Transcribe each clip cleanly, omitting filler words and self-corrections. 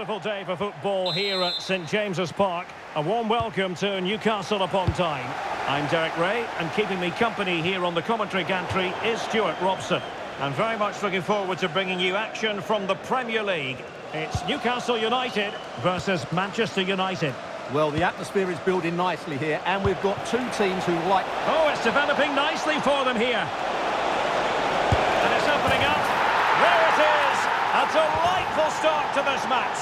beautiful day for football here at St James's Park. A warm welcome to Newcastle upon Tyne. I'm Derek Ray, and keeping me company here on the commentary gantry is Stuart Robson. I'm very much looking forward to bringing you action from the Premier League. It's Newcastle United versus Manchester United. Well, the atmosphere is building nicely here, and we've got two teams who like... Oh, it's developing nicely for them here. And it's opening up. There it is. A delightful start to this match.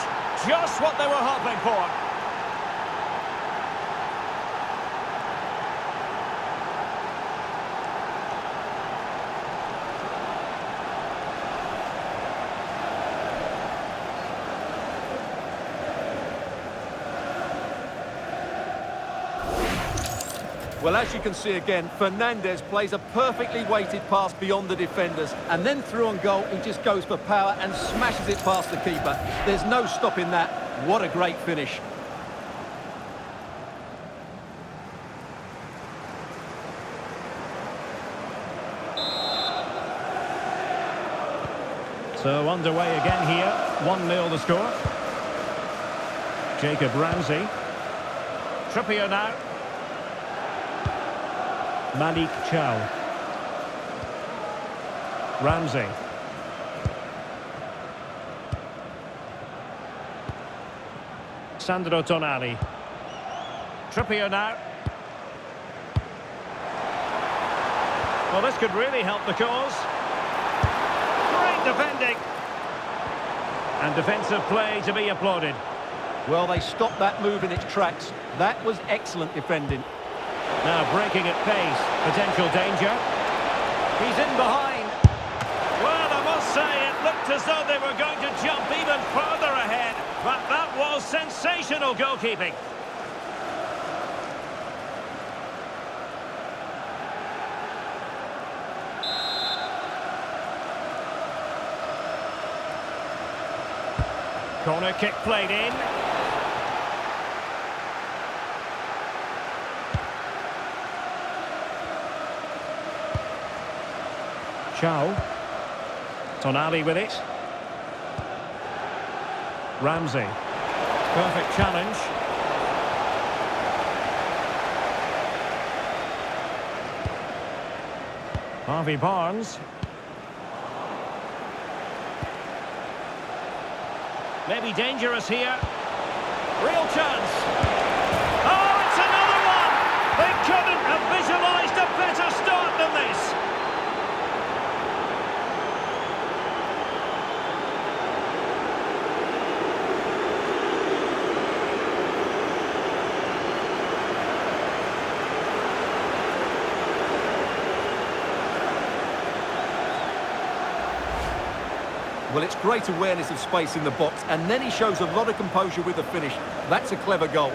Just what they were hoping for. Well, as you can see again, Fernandes plays a perfectly weighted pass beyond the defenders, and then through on goal, he just goes for power and smashes it past the keeper. There's no stopping that. What a great finish. So underway again here, 1-0 the score. Jacob Ramsey. Trippier now. Malik Chow. Ramsey. Sandro Tonali. Trippier now. Well, this could really help the cause. Great defending. And defensive play to be applauded. Well, they stopped that move in its tracks. That was excellent defending. Now breaking at pace, potential danger. He's in behind. Well, I must say, it looked as though they were going to jump even further ahead. But that was sensational goalkeeping. Corner kick played in. Chow. Tonali with it. Ramsey. Perfect challenge. Harvey Barnes. Maybe dangerous here. Real chance. Oh, it's another one! They couldn't have visualised a better start than this. Well, it's great awareness of space in the box, and then he shows a lot of composure with the finish. That's a clever goal.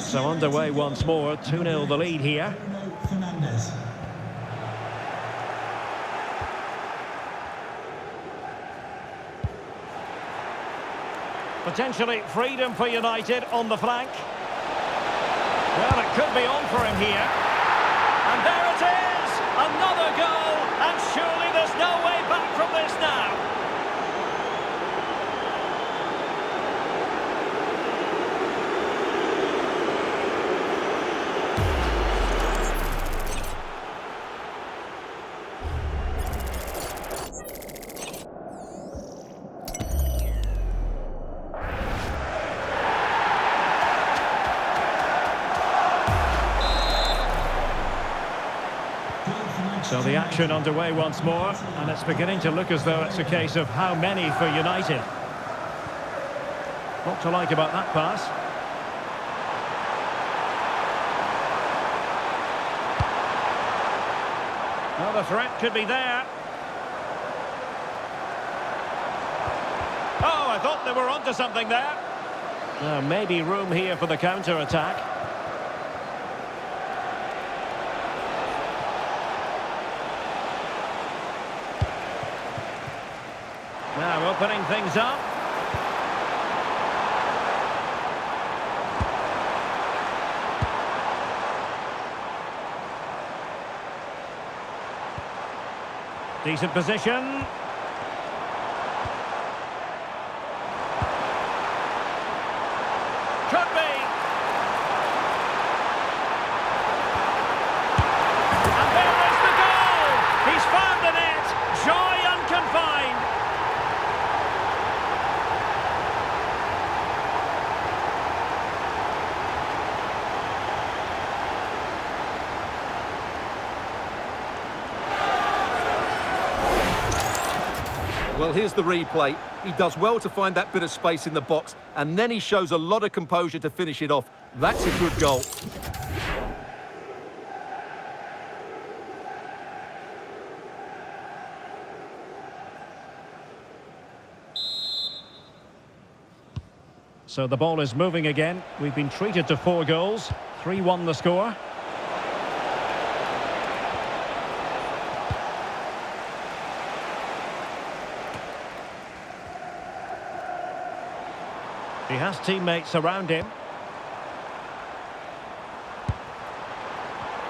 So underway once more, 2-0 the lead here. Potentially freedom for United on the flank. Well, it could be on for him here. And there it is! Another goal! And surely there's no way back from this now. So the action underway once more, and it's beginning to look as though it's a case of how many for United. What to like about that pass? Well, the threat could be there. Oh, I thought they were onto something there. Now, maybe room here for the counter-attack. Now Now opening things up. Decent position. Could be. And there is the goal. He's found the net. Joy unconfined. Well, here's the replay. He does well to find that bit of space in the box, and then he shows a lot of composure to finish it off. That's a good goal. So the ball is moving again. We've been treated to 4 goals. 3-1 the score. He has teammates around him.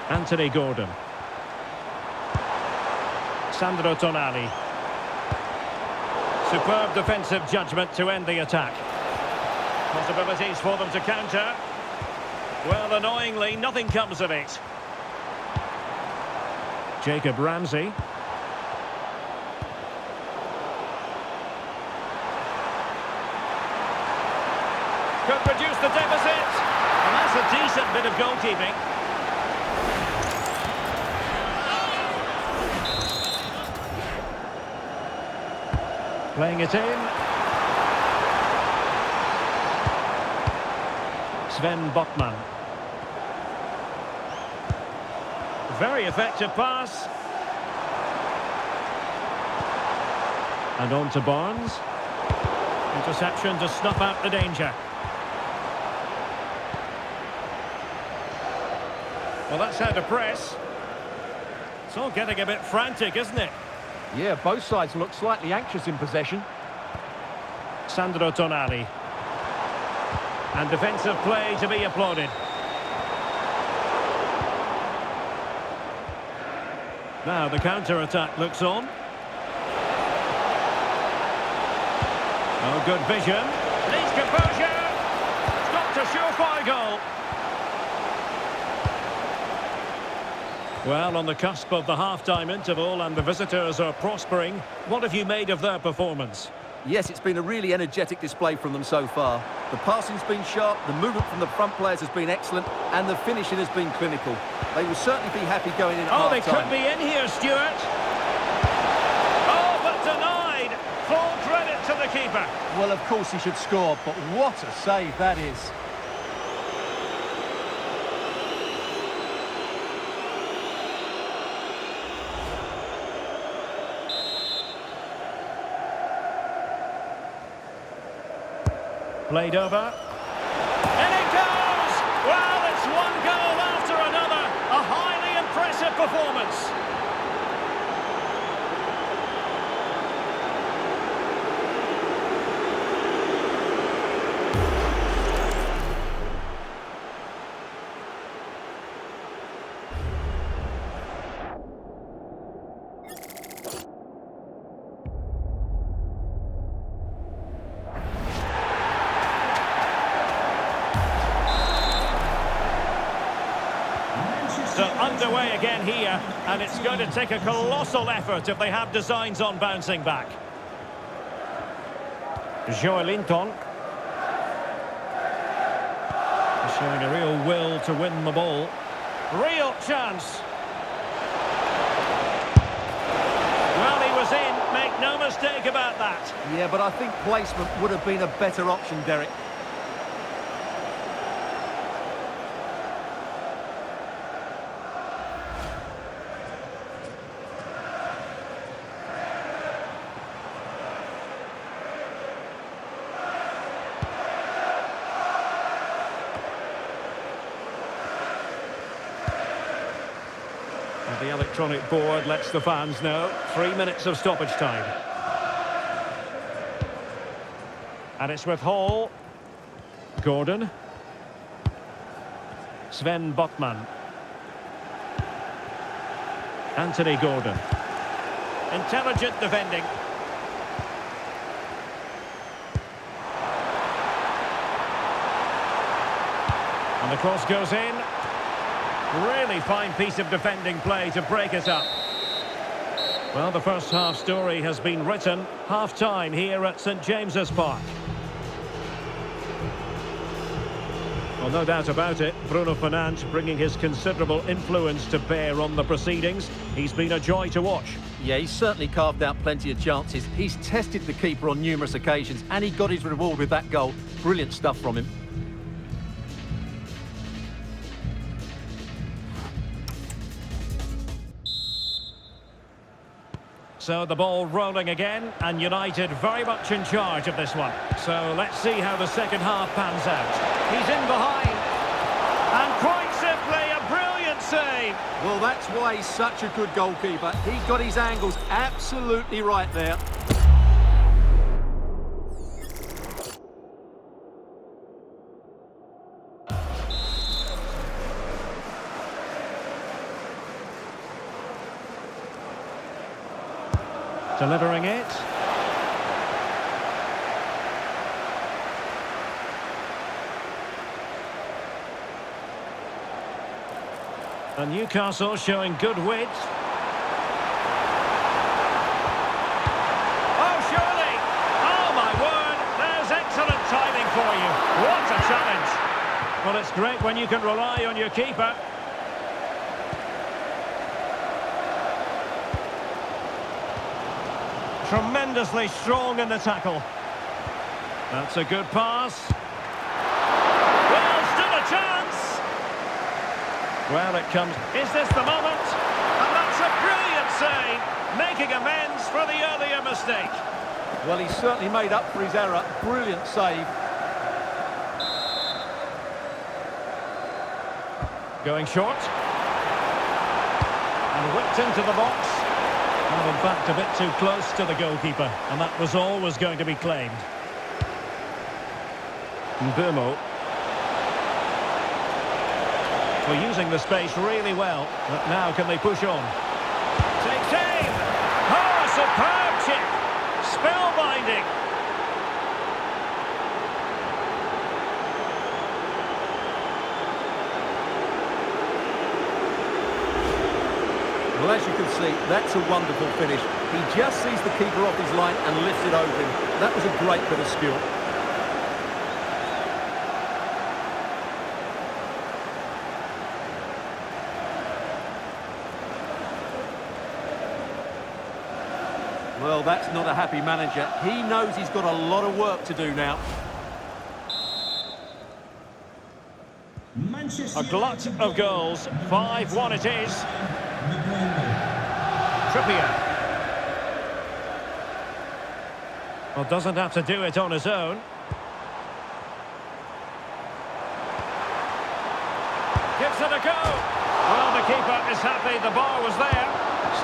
Anthony Gordon. Sandro Tonali. Superb defensive judgment to end the attack. Possibilities for them to counter. Well, annoyingly, nothing comes of it. Jacob Ramsey. Could reduce the deficit. And that's a decent bit of goalkeeping. Playing it in. Sven Botman. Very effective pass. And on to Barnes. Interception to snuff out the danger. Well, that's how to press. It's all getting a bit frantic, isn't it? Yeah, both sides look slightly anxious in possession. Sandro Tonali. And defensive play to be applauded. Now the counter-attack looks on. Oh, good vision. Needs composure. Stopped a surefire goal. Well, on the cusp of the half-time interval and the visitors are prospering. What have you made of their performance? Yes, it's been a really energetic display from them so far. The passing's been sharp, the movement from the front players has been excellent, and the finishing has been clinical. They will certainly be happy going in at half-time. Oh, they could be in here, Stuart. Oh, but denied. Full credit to the keeper. Well, of course he should score, but what a save that is. Played over. And it goes! Well, it's one goal after another. A highly impressive performance. So underway again here, and it's going to take a colossal effort if they have designs on bouncing back. Joelinton. Showing a real will to win the ball. Real chance. Well, he was in, make no mistake about that. Yeah, but I think placement would have been a better option, Derek. The electronic board lets the fans know. 3 minutes of stoppage time. And it's with Hall. Gordon. Sven Botman. Anthony Gordon. Intelligent defending. And the cross goes in. Really fine piece of defending play to break us up. Well, the first half story has been written. Half-time here at St James's Park. Well, no doubt about it, Bruno Fernandes bringing his considerable influence to bear on the proceedings. He's been a joy to watch. Yeah, he's certainly carved out plenty of chances. He's tested the keeper on numerous occasions, and he got his reward with that goal. Brilliant stuff from him. So the ball rolling again, and United very much in charge of this one. So let's see how the second half pans out. He's in behind, and quite simply a brilliant save. Well, that's why he's such a good goalkeeper. He got his angles absolutely right there. Delivering it. And Newcastle showing good width. Oh, surely! Oh, my word! There's excellent timing for you. What a challenge! Well, it's great when you can rely on your keeper. Tremendously strong in the tackle. That's a good pass. Well, still a chance. Well, it comes. Is this the moment? And that's a brilliant save, making amends for the earlier mistake. Well, he's certainly made up for his error. Brilliant save. Going short. And whipped into the box. Well, in fact, a bit too close to the goalkeeper, and that was always going to be claimed. Mbumo. Well, using the space really well, but now can they push on? Takes aim! Oh, a superb chip! Spellbinding! Well, as you can see, that's a wonderful finish. He just sees the keeper off his line and lifts it over him. That was a great bit of skill. Well, that's not a happy manager. He knows he's got a lot of work to do now. A glut of goals. 5-1 it is. Trippier. Well, doesn't have to do it on his own. Gives it a go. Well, the keeper is happy. The bar was there.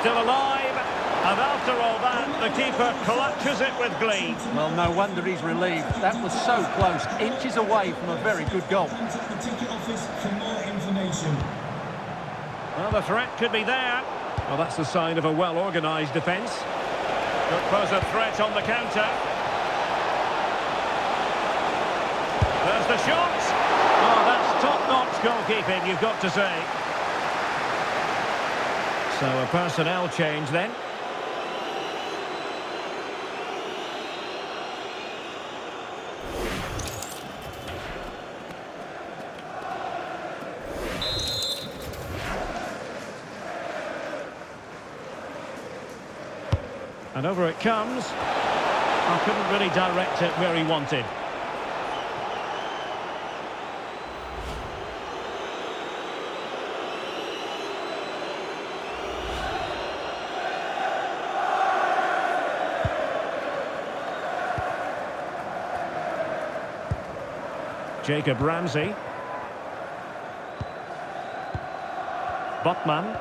Still alive. And after all that, the keeper clutches it with glee. Well, no wonder he's relieved. That was so close. Inches away from a very good goal. Well, the threat could be there. Well, that's the sign of a well-organised defence. Could pose a threat on the counter. There's the shot. Oh, that's top-notch goalkeeping, you've got to say. So a personnel change then. And over it comes. I couldn't really direct it where he wanted. Jacob Ramsey. Botman.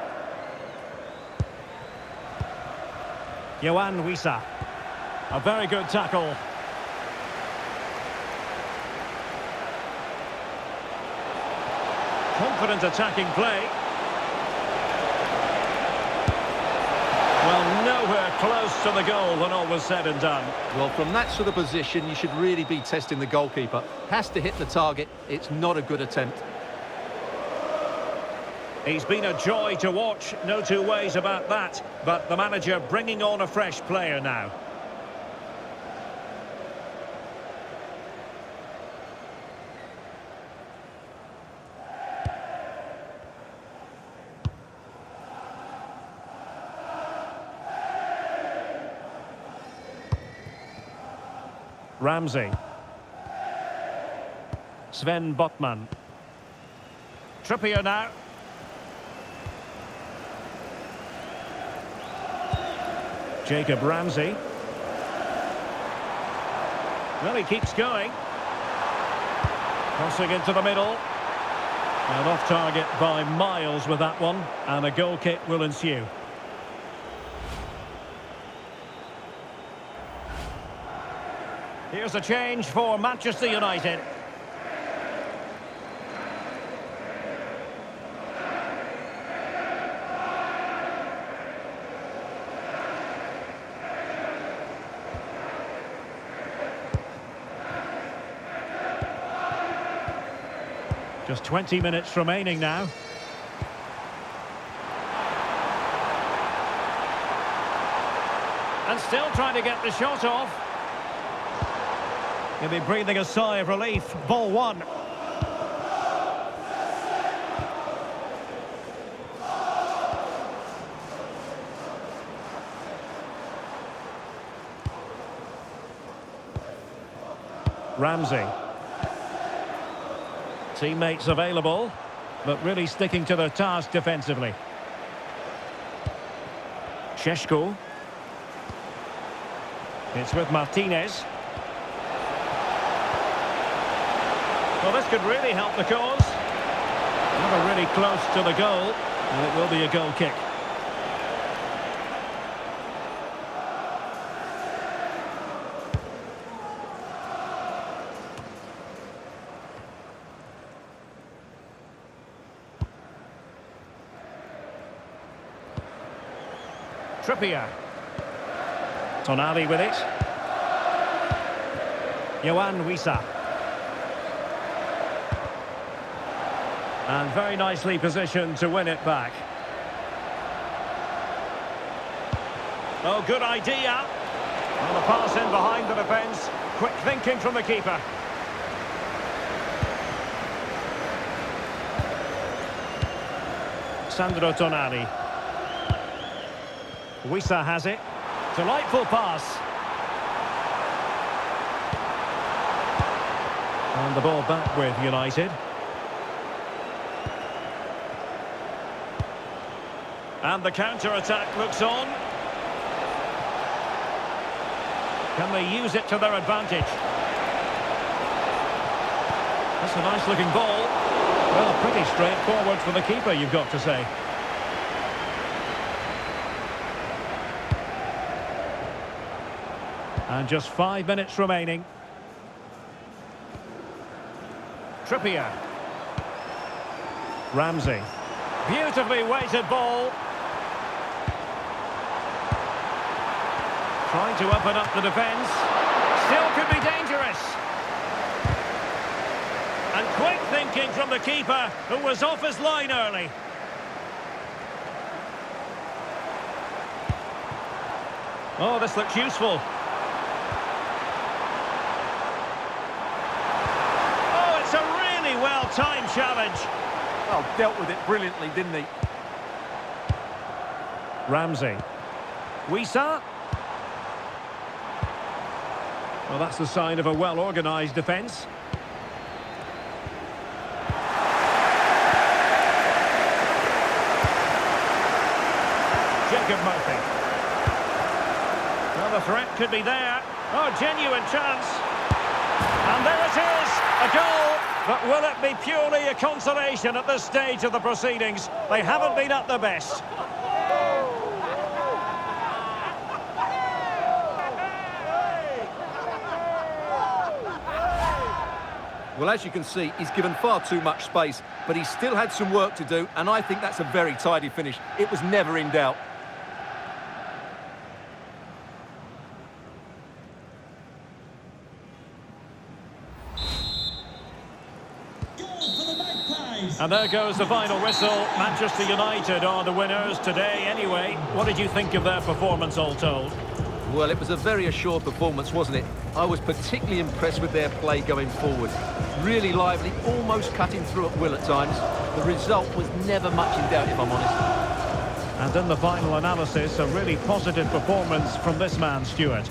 Yohan Wissa. A very good tackle. Confident attacking play. Well, nowhere close to the goal when all was said and done. Well, from that sort of position, you should really be testing the goalkeeper. Has to hit the target. It's not a good attempt. He's been a joy to watch, no two ways about that. But the manager bringing on a fresh player now. Ramsey. Sven Botman. Trippier now. Jacob Ramsey. Well, he keeps going. Crossing into the middle. And off target by miles with that one. And a goal kick will ensue. Here's a change for Manchester United. Just 20 minutes remaining now. And still trying to get the shot off. He'll be breathing a sigh of relief. Ball one. Ramsey. Teammates available, but really sticking to their task defensively. Šeško. It's with Martinez. Well, this could really help the cause. Never really close to the goal, and it will be a goal kick. Trippier. Tonali with it. Yohan Wissa. And very nicely positioned to win it back. Oh, good idea. Well, the pass in behind the defence. Quick thinking from the keeper. Sandro Tonali. Wissa has it. Delightful pass. And the ball back with United. And the counter-attack looks on. Can they use it to their advantage? That's a nice-looking ball. Well, pretty straightforward for the keeper, you've got to say. And just 5 minutes remaining. Trippier. Ramsey. Beautifully weighted ball. Trying to open up the defence. Still could be dangerous. And quick thinking from the keeper, who was off his line early. Oh, this looks useful. Oh, it's a really well-timed challenge. Well, dealt with it brilliantly, didn't he? Ramsey. Wissa. Well, that's the sign of a well-organised defence. Jacob Murphy. Well, the threat could be there. Oh, genuine chance. And there it is, a goal. But will it be purely a consolation at this stage of the proceedings? They haven't been at their best. Well, as you can see, he's given far too much space, but he still had some work to do, and I think that's a very tidy finish. It was never in doubt. Goal for the Magpies. And there goes the final whistle. Manchester United are the winners today anyway. What did you think of their performance all told? Well, it was a very assured performance, wasn't it? I was particularly impressed with their play going forward. Really lively, almost cutting through at will at times. The result was never much in doubt, if I'm honest. And in the final analysis, a really positive performance from this man, Stuart.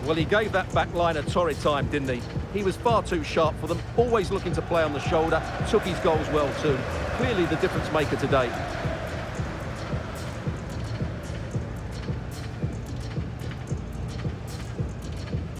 Well, he gave that back line a torrid time, didn't he? He was far too sharp for them, always looking to play on the shoulder, took his goals well too. Clearly the difference maker today.